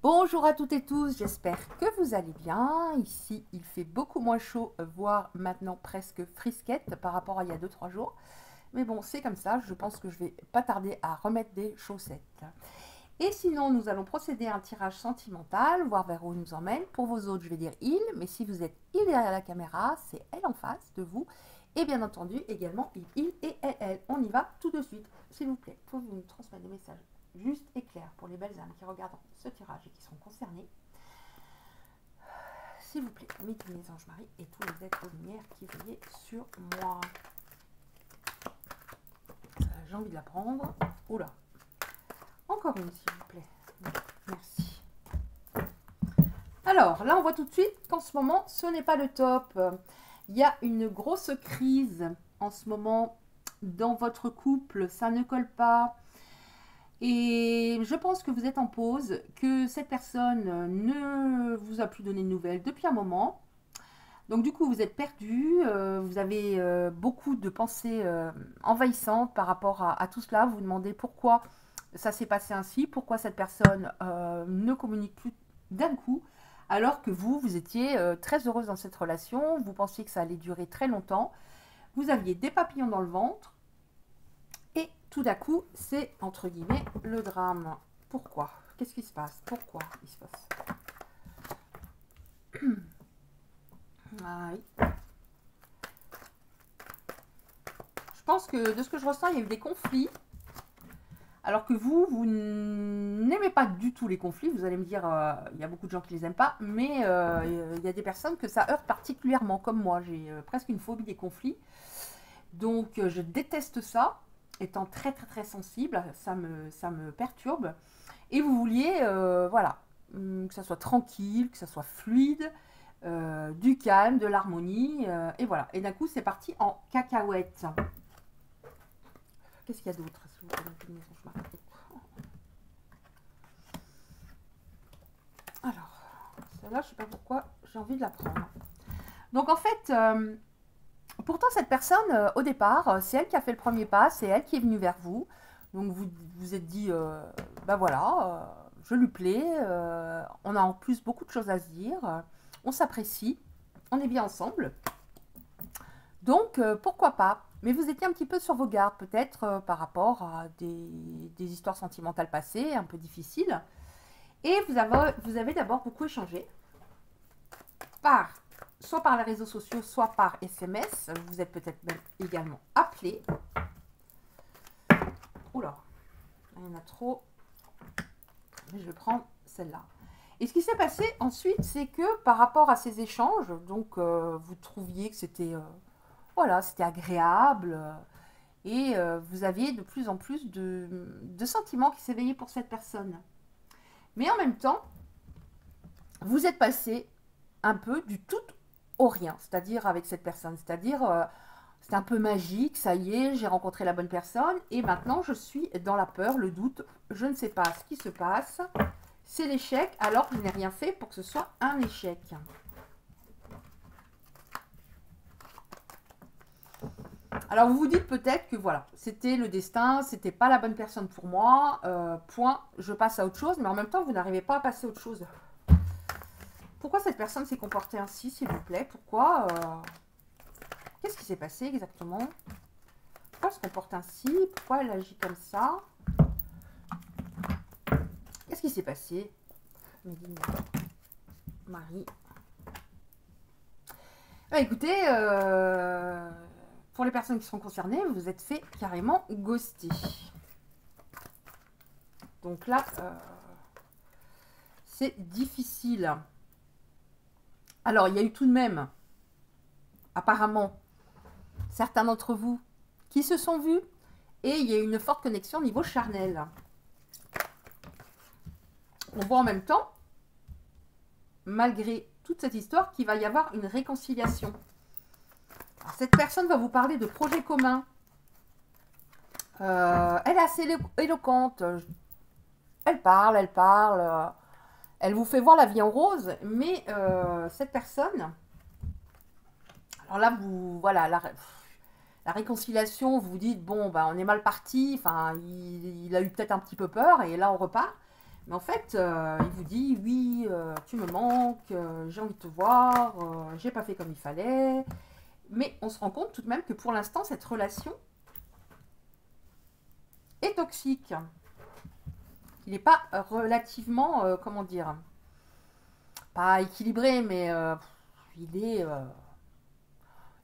Bonjour à toutes et tous, j'espère que vous allez bien. Ici, il fait beaucoup moins chaud, voire maintenant presque frisquette par rapport à il y a 2-3 jours. Mais bon, c'est comme ça, je pense que je vais pas tarder à remettre des chaussettes. Et sinon, nous allons procéder à un tirage sentimental, voir vers où il nous emmène. Pour vos autres, je vais dire il, mais si vous êtes il derrière la caméra, c'est elle en face de vous. Et bien entendu, également il et elle. On y va tout de suite. S'il vous plaît, pouvez-vous nous transmettre des messages juste et clairs pour les belles âmes qui regardent ce tirage et qui seront concernées. S'il vous plaît, mes anges Marie et tous les êtres de lumière qui veillaient sur moi. J'ai envie de la prendre. Oula. Encore une, s'il vous plaît. Merci. Alors, là, on voit tout de suite qu'en ce moment, ce n'est pas le top. Il y a une grosse crise en ce moment dans votre couple. Ça ne colle pas. Et je pense que vous êtes en pause, que cette personne ne vous a plus donné de nouvelles depuis un moment. Donc du coup, vous êtes perdu, vous avez beaucoup de pensées envahissantes par rapport à tout cela. Vous vous demandez pourquoi ça s'est passé ainsi, pourquoi cette personne ne communique plus d'un coup, alors que vous étiez très heureuse dans cette relation, vous pensiez que ça allait durer très longtemps, vous aviez des papillons dans le ventre, et tout d'un coup, c'est entre guillemets le drame. Pourquoi? Qu'est-ce qui se passe? Pourquoi il se passe? Ah oui. Je pense que de ce que je ressens, il y a eu des conflits. Alors que vous n'aimez pas du tout les conflits. Vous allez me dire, il y a beaucoup de gens qui les aiment pas. Mais il y a des personnes que ça heurte particulièrement, comme moi. J'ai presque une phobie des conflits. Donc je déteste ça. Étant très très très sensible, ça me perturbe. Et vous vouliez, voilà, que ça soit tranquille, que ça soit fluide, du calme, de l'harmonie, et voilà. Et d'un coup, c'est parti en cacahuète. Qu'est-ce qu'il y a d'autre? Alors, celle-là, je sais pas pourquoi, j'ai envie de la prendre. Donc en fait, pourtant cette personne, au départ, c'est elle qui a fait le premier pas, c'est elle qui est venue vers vous. Donc vous vous êtes dit, ben voilà, je lui plais, on a en plus beaucoup de choses à se dire, on s'apprécie, on est bien ensemble. Donc pourquoi pas? Mais vous étiez un petit peu sur vos gardes peut-être par rapport à des histoires sentimentales passées, un peu difficiles. Et vous avez d'abord beaucoup échangé, soit par les réseaux sociaux, soit par SMS. Vous êtes peut-être même également appelé. Oula, il y en a trop. Mais je vais prendre celle-là. Et ce qui s'est passé ensuite, c'est que par rapport à ces échanges, donc vous trouviez que c'était voilà, c'était agréable et vous aviez de plus en plus de sentiments qui s'éveillaient pour cette personne. Mais en même temps, vous êtes passé un peu du tout au rien, c'est-à-dire avec cette personne, c'est-à-dire c'est un peu magique, ça y est, j'ai rencontré la bonne personne et maintenant je suis dans la peur, le doute, je ne sais pas ce qui se passe, c'est l'échec alors que je n'ai rien fait pour que ce soit un échec. Alors vous vous dites peut-être que voilà, c'était le destin, c'était pas la bonne personne pour moi, point, je passe à autre chose, mais en même temps vous n'arrivez pas à passer à autre chose. Pourquoi cette personne s'est comportée ainsi, s'il vous plaît? Pourquoi qu'est-ce qui s'est passé exactement? Pourquoi elle se comporte ainsi? Pourquoi elle agit comme ça? Qu'est-ce qui s'est passé? Méline, Marie. Bah, écoutez, pour les personnes qui sont concernées, vous vous êtes fait carrément ghoster. Donc là, c'est difficile. Alors, il y a eu tout de même, apparemment, certains d'entre vous qui se sont vus et il y a eu une forte connexion au niveau charnel. On voit en même temps, malgré toute cette histoire, qu'il va y avoir une réconciliation. Alors, cette personne va vous parler de projets communs. Elle est assez éloquente. Elle parle, elle vous fait voir la vie en rose, mais cette personne, alors là, vous, voilà, la réconciliation, vous vous dites, bon, bah, on est mal parti, enfin, il a eu peut-être un petit peu peur, et là, on repart. Mais en fait, il vous dit, oui, tu me manques, j'ai envie de te voir, j'ai pas fait comme il fallait. Mais on se rend compte tout de même que pour l'instant, cette relation est toxique. Il n'est pas relativement, comment dire, pas équilibré, mais il est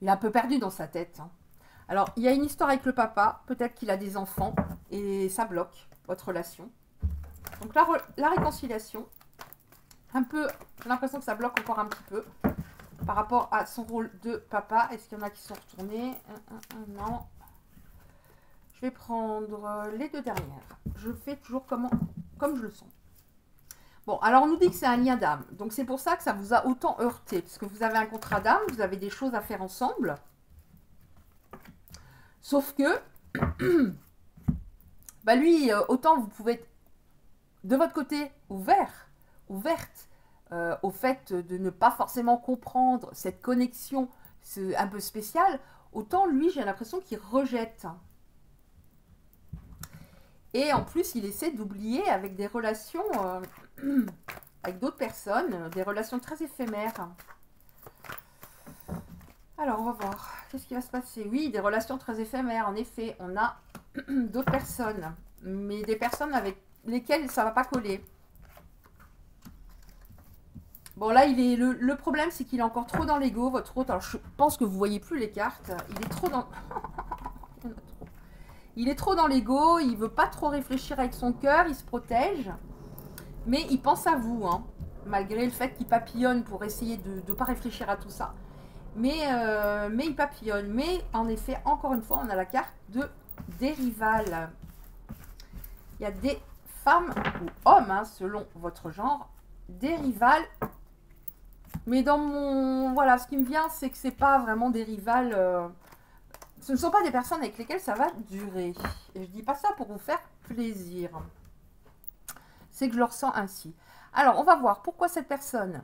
un peu perdu dans sa tête. Hein. Alors, il y a une histoire avec le papa, peut-être qu'il a des enfants, et ça bloque votre relation. Donc la réconciliation, un peu, j'ai l'impression que ça bloque encore un petit peu par rapport à son rôle de papa. Est-ce qu'il y en a qui sont retournés? Non. Je vais prendre les deux dernières. Je fais toujours comme je le sens. Bon, alors on nous dit que c'est un lien d'âme. Donc c'est pour ça que ça vous a autant heurté. Parce que vous avez un contrat d'âme, vous avez des choses à faire ensemble. Sauf que, bah lui, autant vous pouvez être de votre côté ouverte au fait de ne pas forcément comprendre cette connexion un peu spéciale, autant lui, j'ai l'impression qu'il rejette. Et en plus, il essaie d'oublier avec des relations avec d'autres personnes, des relations très éphémères. Alors, on va voir. Qu'est-ce qui va se passer? Oui, des relations très éphémères. En effet, on a d'autres personnes. Mais des personnes avec lesquelles ça ne va pas coller. Bon, là, le problème, c'est qu'il est encore trop dans l'ego, votre hôte. Alors, je pense que vous ne voyez plus les cartes. Il est trop dans... Il est trop dans l'ego, il veut pas trop réfléchir avec son cœur, il se protège. Mais il pense à vous, hein, malgré le fait qu'il papillonne pour essayer de ne pas réfléchir à tout ça. Mais il papillonne. Mais en effet, encore une fois, on a la carte des rivales. Il y a des femmes ou hommes, hein, selon votre genre, des rivales. Mais dans mon... Voilà, ce qui me vient, c'est que c'est pas vraiment des rivales... ce ne sont pas des personnes avec lesquelles ça va durer. Et je dis pas ça pour vous faire plaisir. C'est que je le ressens ainsi. Alors, on va voir pourquoi cette personne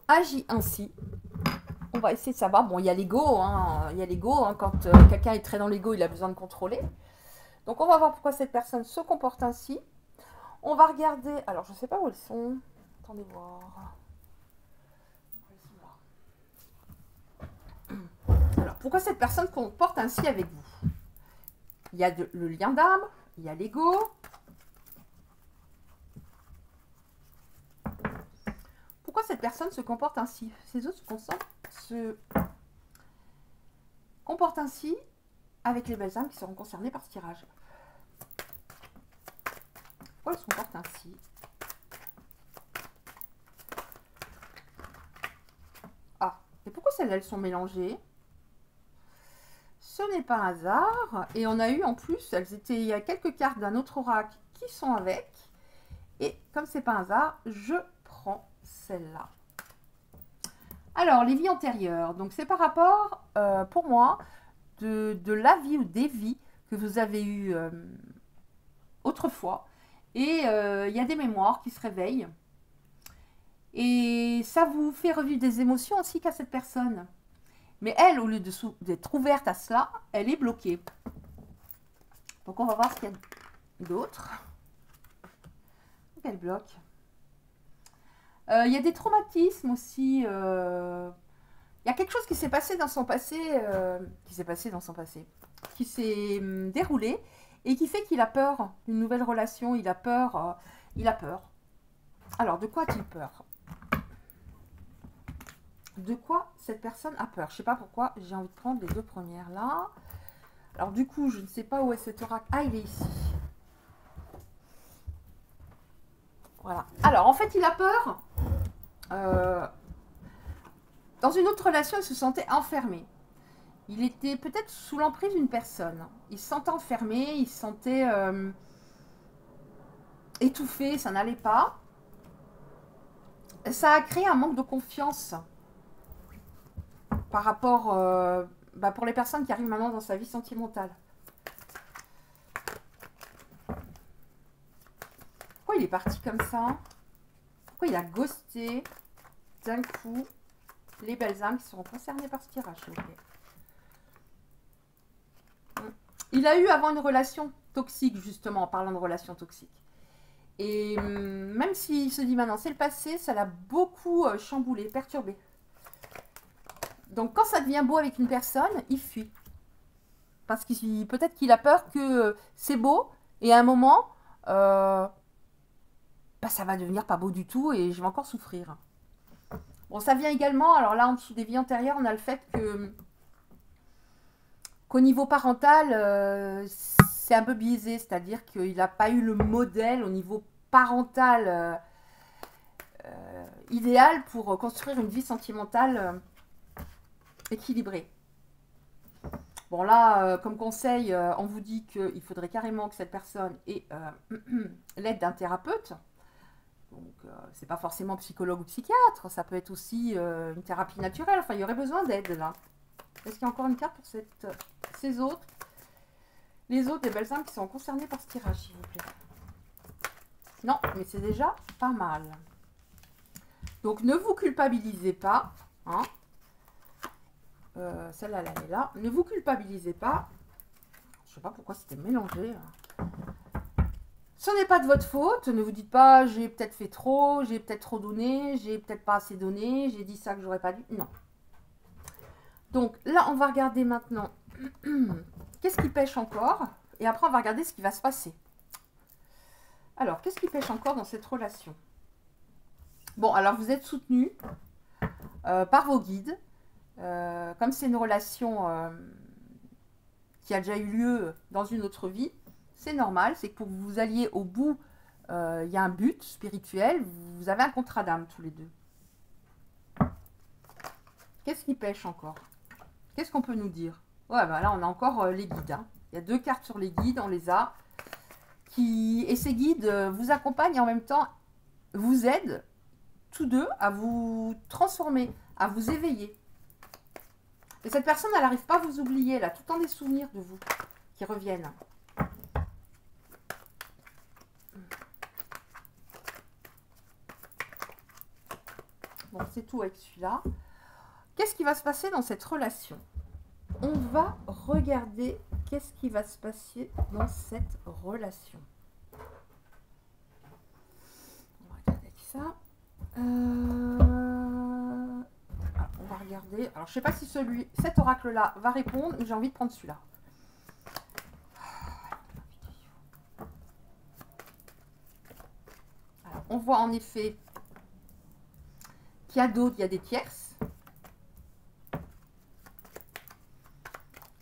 agit ainsi. On va essayer de savoir. Bon, il y a l'ego. Hein, il y a l'ego. Hein, quand quelqu'un est très dans l'ego, il a besoin de contrôler. Donc, on va voir pourquoi cette personne se comporte ainsi. On va regarder. Alors, je ne sais pas où elles sont. Attendez voir. Alors, pourquoi cette personne se comporte ainsi avec vous? Il y a le lien d'âme. Il y a l'ego. Pourquoi cette personne se comporte ainsi? Ces autres se comportent ainsi avec les belles âmes qui seront concernées par ce tirage. Pourquoi elles se comportent ainsi? Ah, et pourquoi celles-là, elles sont mélangées? Ce n'est pas un hasard. Et on a eu en plus, il y a quelques cartes d'un autre oracle qui sont avec. Et comme c'est pas un hasard, je prends celle-là. Alors, les vies antérieures. Donc, c'est par rapport, pour moi, de la vie ou des vies que vous avez eues autrefois. Et il y a des mémoires qui se réveillent. Et ça vous fait revivre des émotions ainsi qu'à cette personne. Mais elle, au lieu d'être ouverte à cela, elle est bloquée. Donc, on va voir ce qu'il y a d'autre. Elle bloque. Il y a des traumatismes aussi. Il y a quelque chose qui s'est passé dans son passé, qui s'est déroulé et qui fait qu'il a peur d'une nouvelle relation. Il a peur. Alors, de quoi a-t-il peur? De quoi cette personne a peur? Je ne sais pas pourquoi j'ai envie de prendre les deux premières là. Alors, du coup, je ne sais pas où est cet oracle. Ah, il est ici. Voilà. Alors, en fait, il a peur. Dans une autre relation, il se sentait enfermé. Il était peut-être sous l'emprise d'une personne. Il se sentait enfermé, il se sentait étouffé, ça n'allait pas. Ça a créé un manque de confiance par rapport pour les personnes qui arrivent maintenant dans sa vie sentimentale. Pourquoi il est parti comme ça? Pourquoi il a ghosté d'un coup les belles âmes qui seront concernées par ce tirage? Il a eu avant une relation toxique, justement, en parlant de relation toxique. Et même s'il se dit maintenant c'est le passé, ça l'a beaucoup chamboulé, perturbé. Donc quand ça devient beau avec une personne, il fuit. Parce que peut-être qu'il a peur que c'est beau et à un moment, bah, ça va devenir pas beau du tout et je vais encore souffrir. Bon, ça vient également, alors là en dessous des vies antérieures, on a le fait qu'au niveau parental, c'est un peu biaisé, c'est-à-dire qu'il n'a pas eu le modèle au niveau parental idéal pour construire une vie sentimentale équilibrée. Bon là, comme conseil, on vous dit qu'il faudrait carrément que cette personne ait l'aide d'un thérapeute. Donc c'est pas forcément psychologue ou psychiatre, ça peut être aussi une thérapie naturelle. Enfin, il y aurait besoin d'aide là. Est-ce qu'il y a encore une carte pour ces autres? Les autres, des belles âmes qui sont concernées par ce tirage, s'il vous plaît. Non, mais c'est déjà pas mal. Donc ne vous culpabilisez pas. Hein. Celle-là, elle est là. Ne vous culpabilisez pas. Je ne sais pas pourquoi c'était mélangé. Ce n'est pas de votre faute. Ne vous dites pas j'ai peut-être fait trop, j'ai peut-être trop donné, j'ai peut-être pas assez donné, j'ai dit ça que j'aurais pas dû. Non. Donc là, on va regarder maintenant qu'est-ce qui pêche encore. Et après, on va regarder ce qui va se passer. Alors, qu'est-ce qui pêche encore dans cette relation? Bon, alors vous êtes soutenu par vos guides. Comme c'est une relation qui a déjà eu lieu dans une autre vie, c'est normal. C'est que pour que vous alliez au bout, il y a un but spirituel. Vous avez un contrat d'âme tous les deux. Qu'est-ce qui pêche encore? Qu'est-ce qu'on peut nous dire? Ouais, bah là, on a encore les guides. Hein. Il y a 2 cartes sur les guides, on les a. Et ces guides vous accompagnent et en même temps vous aident tous deux à vous transformer, à vous éveiller. Et cette personne, elle n'arrive pas à vous oublier, elle a tout le temps des souvenirs de vous qui reviennent. Bon, c'est tout avec celui-là. Qu'est-ce qui va se passer dans cette relation? On va regarder qu'est-ce qui va se passer dans cette relation. On va regarder ça. Alors, on va regarder. Alors, je ne sais pas si cet oracle-là va répondre, mais j'ai envie de prendre celui-là. Alors, on voit en effet qu'il y a d'autres, il y a des tierces.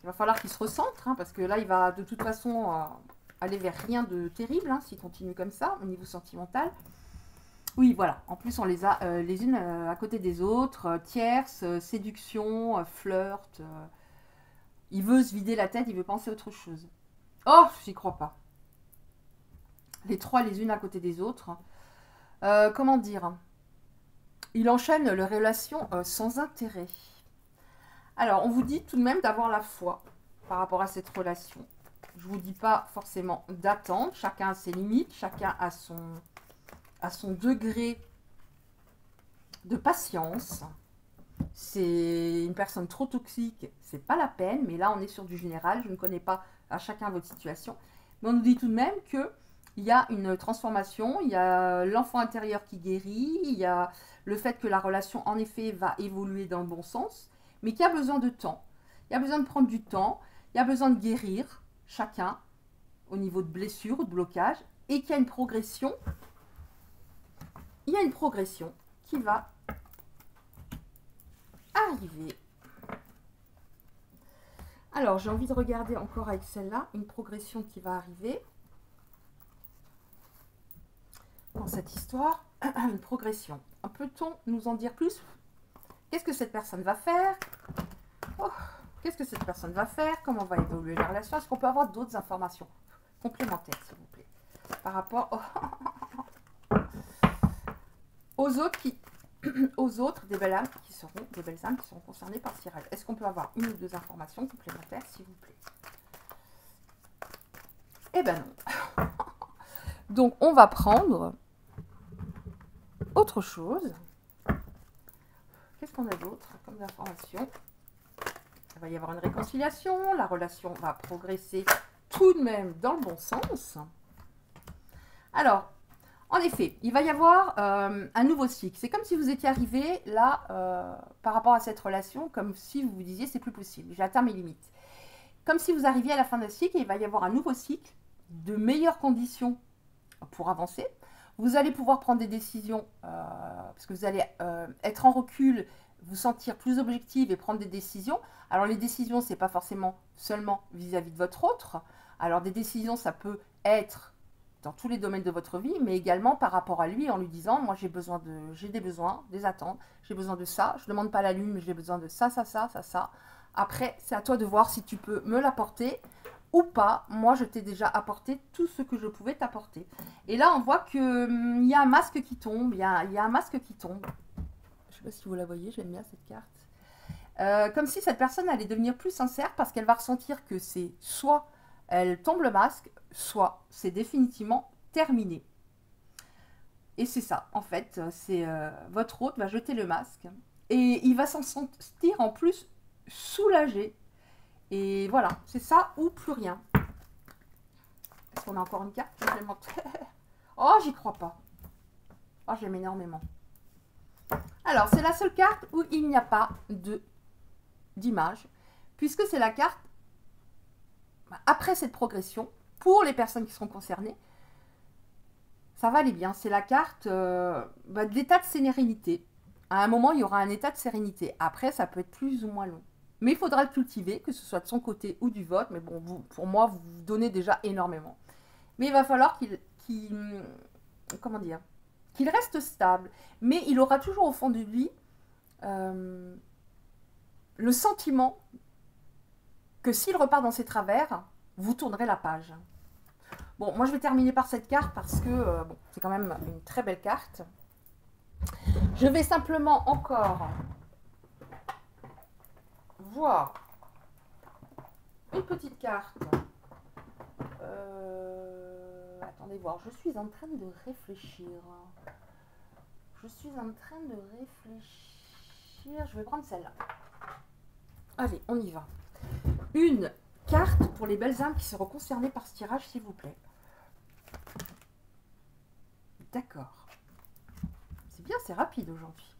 Il va falloir qu'il se recentre, hein, parce que là, il va de toute façon aller vers rien de terrible, hein, s'il continue comme ça, au niveau sentimental. Oui, voilà. En plus, on les a les unes à côté des autres. Tierces, séduction, flirt. Il veut se vider la tête, il veut penser à autre chose. Oh, j'y crois pas. Les 3 les unes à côté des autres. Comment dire? Il enchaîne les relations sans intérêt. Alors, on vous dit tout de même d'avoir la foi par rapport à cette relation. Je ne vous dis pas forcément d'attendre. Chacun a ses limites, chacun a son degré de patience. C'est une personne trop toxique, c'est pas la peine. Mais là, on est sur du général. Je ne connais pas à chacun votre situation. Mais on nous dit tout de même qu'il y a une transformation. Il y a l'enfant intérieur qui guérit. Il y a le fait que la relation, en effet, va évoluer dans le bon sens. Mais qu'il y a besoin de temps. Il y a besoin de prendre du temps. Il y a besoin de guérir chacun au niveau de blessures ou de blocage. Et qu'il y a une progression. Il y a une progression qui va arriver. Alors, j'ai envie de regarder encore avec celle-là. Une progression qui va arriver. Dans cette histoire, une progression. Peut-on nous en dire plus? Qu'est-ce que cette personne va faire? Qu'est-ce que cette personne va faire? Comment va évoluer la relation? Est-ce qu'on peut avoir d'autres informations complémentaires, s'il vous plaît, par rapport aux autres des belles âmes qui seront concernées par ce tirage? Est-ce qu'on peut avoir 1 ou 2 informations complémentaires, s'il vous plaît? Eh ben non. Donc, on va prendre autre chose. Qu'est-ce qu'on a d'autre comme information? Il va y avoir une réconciliation. La relation va progresser tout de même dans le bon sens. Alors, En effet, il va y avoir un nouveau cycle. C'est comme si vous étiez arrivé là, par rapport à cette relation, comme si vous vous disiez c'est plus possible, j'ai atteint mes limites. Comme si vous arriviez à la fin d'un cycle et il va y avoir un nouveau cycle de meilleures conditions pour avancer. Vous allez pouvoir prendre des décisions parce que vous allez être en recul, vous sentir plus objective et prendre des décisions. Alors les décisions, c'est pas forcément seulement vis-à-vis de votre autre. Alors des décisions, ça peut être dans tous les domaines de votre vie, mais également par rapport à lui en lui disant, moi j'ai des besoins, des attentes, j'ai besoin de ça, je ne demande pas la lune, mais j'ai besoin de ça, ça, ça, ça, ça. Après, c'est à toi de voir si tu peux me l'apporter ou pas. Moi, je t'ai déjà apporté tout ce que je pouvais t'apporter. Et là, on voit qu'il y a un masque qui tombe, il y a un masque qui tombe. Je ne sais pas si vous la voyez, j'aime bien cette carte. Comme si cette personne allait devenir plus sincère parce qu'elle va ressentir que c'est soit elle tombe le masque, soit c'est définitivement terminé. Et c'est ça, en fait, c'est votre hôte va jeter le masque et il va s'en sentir en plus soulagé. Et voilà, c'est ça ou plus rien. Est-ce qu'on a encore une carte supplémentaire? Oh, j'y crois pas. Oh, j'aime énormément. Alors, c'est la seule carte où il n'y a pas d'image, puisque c'est la carte après cette progression, pour les personnes qui seront concernées, ça va aller bien. C'est la carte de l'état de sérénité. À un moment, il y aura un état de sérénité. Après, ça peut être plus ou moins long. Mais il faudra le cultiver, que ce soit de son côté ou du vôtre. Mais bon, pour moi, vous donnez déjà énormément. Mais il va falloir comment dire, qu'il reste stable. Mais il aura toujours au fond de lui le sentiment que s'il repart dans ses travers, vous tournerez la page. Bon, moi je vais terminer par cette carte parce que bon, c'est quand même une très belle carte. Je vais simplement encore voir une petite carte. Attendez voir, je suis en train de réfléchir. Je suis en train de réfléchir. Je vais prendre celle-là. Allez, on y va. Une carte pour les belles âmes qui seront concernées par ce tirage, s'il vous plaît. D'accord. C'est bien, c'est rapide aujourd'hui.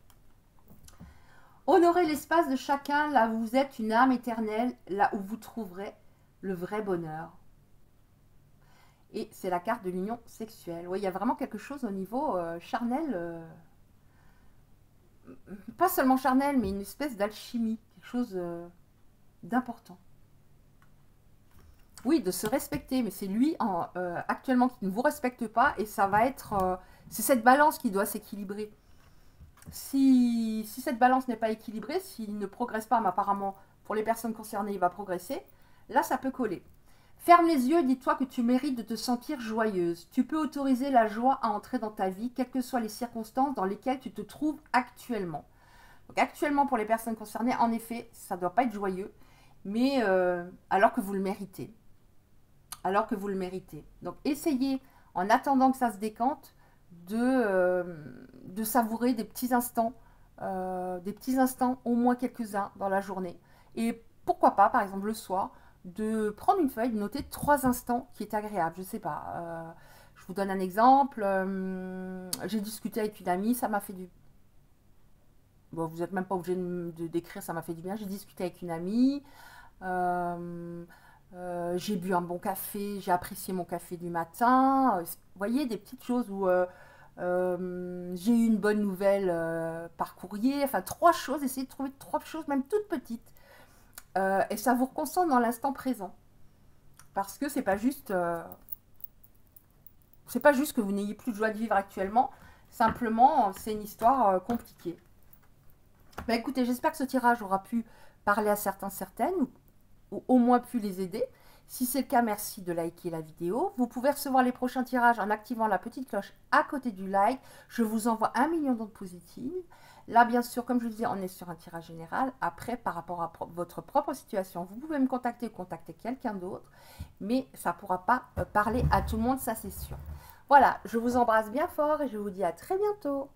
Honorez l'espace de chacun, là où vous êtes une âme éternelle, là où vous trouverez le vrai bonheur. Et c'est la carte de l'union sexuelle. Oui, il y a vraiment quelque chose au niveau charnel. Pas seulement charnel, mais une espèce d'alchimie. Quelque chose d'important. Oui, de se respecter, mais c'est lui actuellement qui ne vous respecte pas et ça va être... c'est cette balance qui doit s'équilibrer. Si cette balance n'est pas équilibrée, s'il ne progresse pas, mais apparemment pour les personnes concernées, il va progresser, là ça peut coller. Ferme les yeux et dis-toi que tu mérites de te sentir joyeuse. Tu peux autoriser la joie à entrer dans ta vie, quelles que soient les circonstances dans lesquelles tu te trouves actuellement. Donc actuellement pour les personnes concernées, en effet, ça ne doit pas être joyeux, mais alors que vous le méritez. Alors que vous le méritez. Donc essayez, en attendant que ça se décante, de savourer des petits instants, au moins quelques-uns dans la journée. Et pourquoi pas, par exemple le soir, de prendre une feuille, de noter 3 instants qui est agréable. Je sais pas, je vous donne un exemple. J'ai discuté avec une amie, ça m'a fait du... Bon, vous n'êtes même pas obligé de décrire, ça m'a fait du bien. J'ai discuté avec une amie. J'ai bu un bon café, j'ai apprécié mon café du matin. Vous voyez, des petites choses où j'ai eu une bonne nouvelle par courrier. Enfin, 3 choses, essayez de trouver 3 choses, même toutes petites. Et ça vous reconcentre dans l'instant présent. Parce que c'est pas juste que vous n'ayez plus de joie de vivre actuellement. Simplement, c'est une histoire compliquée. Bah, écoutez, j'espère que ce tirage aura pu parler à certaines, ou au moins pu les aider. Si c'est le cas, merci de liker la vidéo. Vous pouvez recevoir les prochains tirages en activant la petite cloche à côté du like. Je vous envoie 1 million d'ondes positives. Là, bien sûr, comme je vous disais, on est sur un tirage général. Après, par rapport à votre propre situation, vous pouvez me contacter ou contacter quelqu'un d'autre. Mais ça ne pourra pas parler à tout le monde, ça c'est sûr. Voilà, je vous embrasse bien fort et je vous dis à très bientôt.